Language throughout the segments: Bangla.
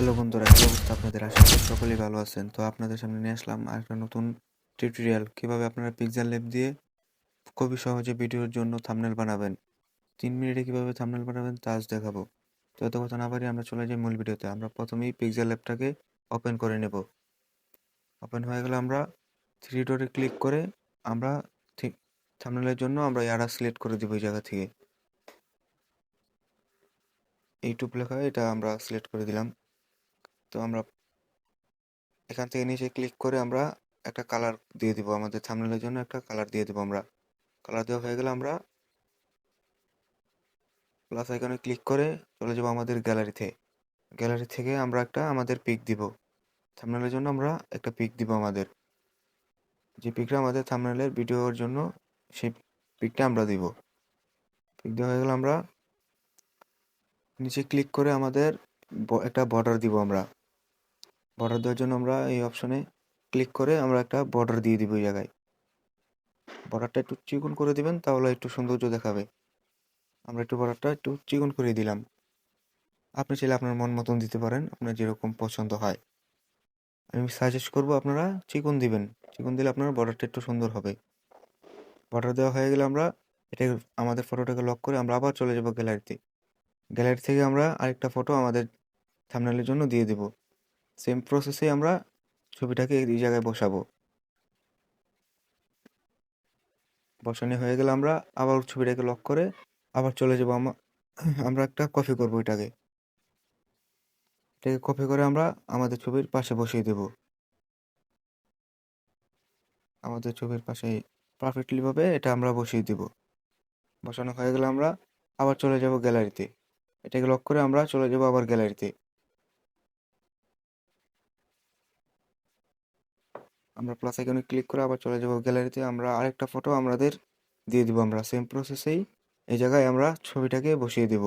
হ্যালো বন্ধুরা, কি অবস্থা আপনাদের? আশা করি সকলেই ভালো আছেন। তো আপনাদের সামনে নিয়ে আসলাম আরেকটা নতুন টিউটোরিয়াল, কিভাবে আপনারা পিক্সেল ল্যাব দিয়ে খুবই সহজে ভিডিওর জন্য থাম্বনেল বানাবেন। 3 মিনিটে কিভাবে থাম্বনেল বানাবেন তা আজ দেখাবো। তো এত কথা না বাড়িয়ে আমরা চলে যাই মূল ভিডিওতে। আমরা প্রথমেই পিক্সেল ল্যাবটাকে ওপেন করে নেব। ওপেন হয়ে গেলে আমরা থ্রি ডটে ক্লিক করে আমরা থাম্বনেলের জন্য আমরা ইয়ারা সিলেক্ট করে দিব এই জায়গা থেকে। ইউটিউব লেখা এটা আমরা সিলেক্ট করে দিলাম। তো আমরা এখান থেকে নিচে ক্লিক করে আমরা একটা কালার দিয়ে দিব, আমাদের থাম্বনেলের জন্য একটা কালার দিয়ে দিব। আমরা কালার দেওয়া হয়ে গেলে আমরা প্লাস আইকনে ক্লিক করে চলে যাব আমাদের গ্যালারিতে। গ্যালারি থেকে আমরা একটা আমাদের পিক দিব, থাম্বনেলের জন্য আমরা একটা পিক দিব। আমাদের যে পিকটা আমাদের থাম্বনেলের ভিডিওর জন্য, সেই পিকটা আমরা দিব। পিক দেওয়া হয়ে গেলে আমরা নিচে ক্লিক করে আমাদের একটা বর্ডার দিব। আমরা বর্ডার দেওয়ার জন্য আমরা এই অপশনে ক্লিক করে আমরা একটা বর্ডার দিয়ে দিব। এই জায়গায় বর্ডারটা একটু চিকন করে দিবেন, তাহলে একটু সৌন্দর্য দেখাবে। আমরা একটু বর্ডারটা একটু চিকন করে দিলাম। আপনি চাইলে আপনার মন মতন দিতে পারেন, আপনার যেরকম পছন্দ হয়। আমি সাজেস্ট করব আপনারা চিকন দিবেন। চিকন দিলে আপনার বর্ডারটা একটু সুন্দর হবে। বর্ডার দেওয়া হয়ে গেলে আমরা এটা আমাদের ফটোটাকে লক করে আমরা আবার চলে যাব গ্যালারিতে। গ্যালারি থেকে আমরা আরেকটা ফটো আমাদের থাম্বনেলের জন্য দিয়ে দেব। সেম প্রসেসে আমরা ছবিটাকে এই জায়গায় বসাবো। বসানো হয়ে গেলে আমরা আবার ছবিটাকে লক করে আবার চলে যাব। আমরা একটা কপি করব এটাকে কপি করে আমরা আমাদের ছবির পাশে বসিয়ে দেব। আমাদের ছবির পাশে পারফেক্টলি ভাবে এটা আমরা বসিয়ে দিব। বসানো হয়ে গেলে আমরা আবার চলে যাব গ্যালারিতে। এটাকে লক করে আমরা চলে যাব আবার গ্যালারিতে। আমরা প্লাস আইকনে ক্লিক করে আবার চলে যাব গ্যালারিতে। আমরা আরেকটা ফটো আমাদের দিয়ে দিব। আমরা সেম প্রসেসেই এই জায়গায় আমরা ছবিটাকে বসিয়ে দেব।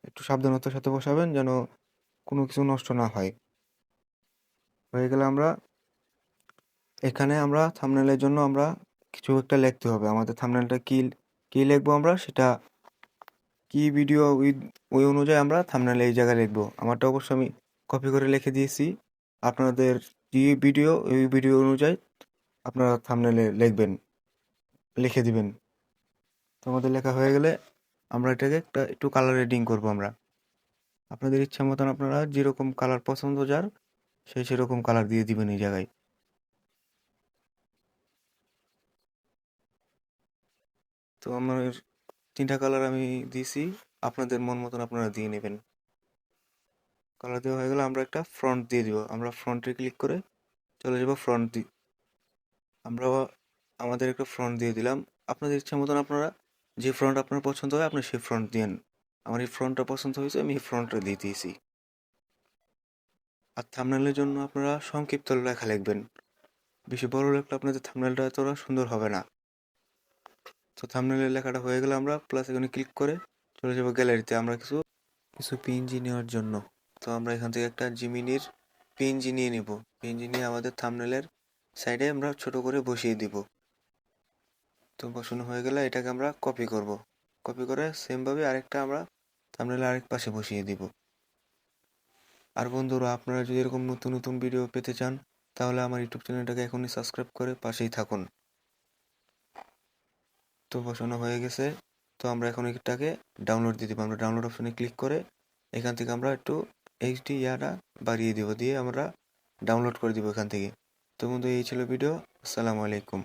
একটু সাবধানতার সাথে বসাবেন যেন কোনো কিছু নষ্ট না হয়। হয়ে গেলে আমরা এখানে আমরা থাম্বনেলের জন্য আমরা কিছু একটা লিখতে হবে। আমাদের থাম্বনেলটা কি লিখবো আমরা, সেটা কি ভিডিও ওই অনুযায়ী আমরা থাম্বনেল এই জায়গায় লিখবো। আমারটা অবশ্য আমি কপি করে লিখে দিয়েছি। আপনাদের যে ভিডিও, ওই ভিডিও অনুযায়ী আপনারা থাম্বনেলে লিখবেন, লিখে দিবেন। তো আমাদের লেখা হয়ে গেলে আমরা এটাকে একটু কালার রেডিং করবো। আমরা আপনাদের ইচ্ছা মতন আপনারা যেরকম কালার পছন্দ যার, সেরকম কালার দিয়ে দিবেন এই জায়গায়। তো আমার 3টা কালার আমি দিয়েছি, আপনাদের মন মতন আপনারা দিয়ে নেবেন। কালার দেওয়া হয়ে গেলে আমরা একটা ফ্রন্ট দিয়ে দিব। আমরা ফ্রন্টে ক্লিক করে চলে যাব আমরা আমাদের একটা ফ্রন্ট দিয়ে দিলাম। আপনাদের ইচ্ছা মতন আপনারা যে ফ্রন্ট আপনার পছন্দ হয় আপনি সেই ফ্রন্ট দিন। আমার এই ফ্রন্টটা পছন্দ হয়েছে, আমি এই ফ্রন্টটা দিয়ে দিয়েছি। আর থাম্বনেলের জন্য আপনারা সংক্ষিপ্ত লেখা লিখবেন। বেশি বড় লেখলে আপনাদের থাম্বনেলটা এতটা সুন্দর হবে না। তো থাম্বনেলের লেখাটা হয়ে গেলে আমরা প্লাস এখানে ক্লিক করে চলে যাব গ্যালারিতে। আমরা কিছু পিএনজি নেওয়ার জন্য। তো আমরা এখান থেকে একটা জিমিনির পিএনজি নিয়ে নিব। পিএনজি নিয়ে আমাদের থাম্বনেলের সাইডে আমরা ছোট করে বসিয়ে দিব। তো বসানো হয়ে গেলে এটাকে আমরা কপি করব। কপি করে সেম ভাবে আরেকটা আমরা থাম্বনেলের আরেক পাশে বসিয়ে দিব। আর বন্ধুরা, আপনারা যদি এরকম নতুন নতুন ভিডিও পেতে চান, তাহলে আমার ইউটিউব চ্যানেলটাকে এখনই সাবস্ক্রাইব করে পাশেই থাকুন। তো বসানো হয়ে গেছে। তো আমরা এখন এটাকে ডাউনলোড দিয়ে দিব। আমরা ডাউনলোড অপশনে ক্লিক করে এখান থেকে আমরা একটু এইচডি ইয়াটা বাড়িয়ে দিব, দিয়ে আমরা ডাউনলোড করে দিব এখান থেকে। তো বন্ধু, এই ছিল ভিডিও। আসসালামু আলাইকুম।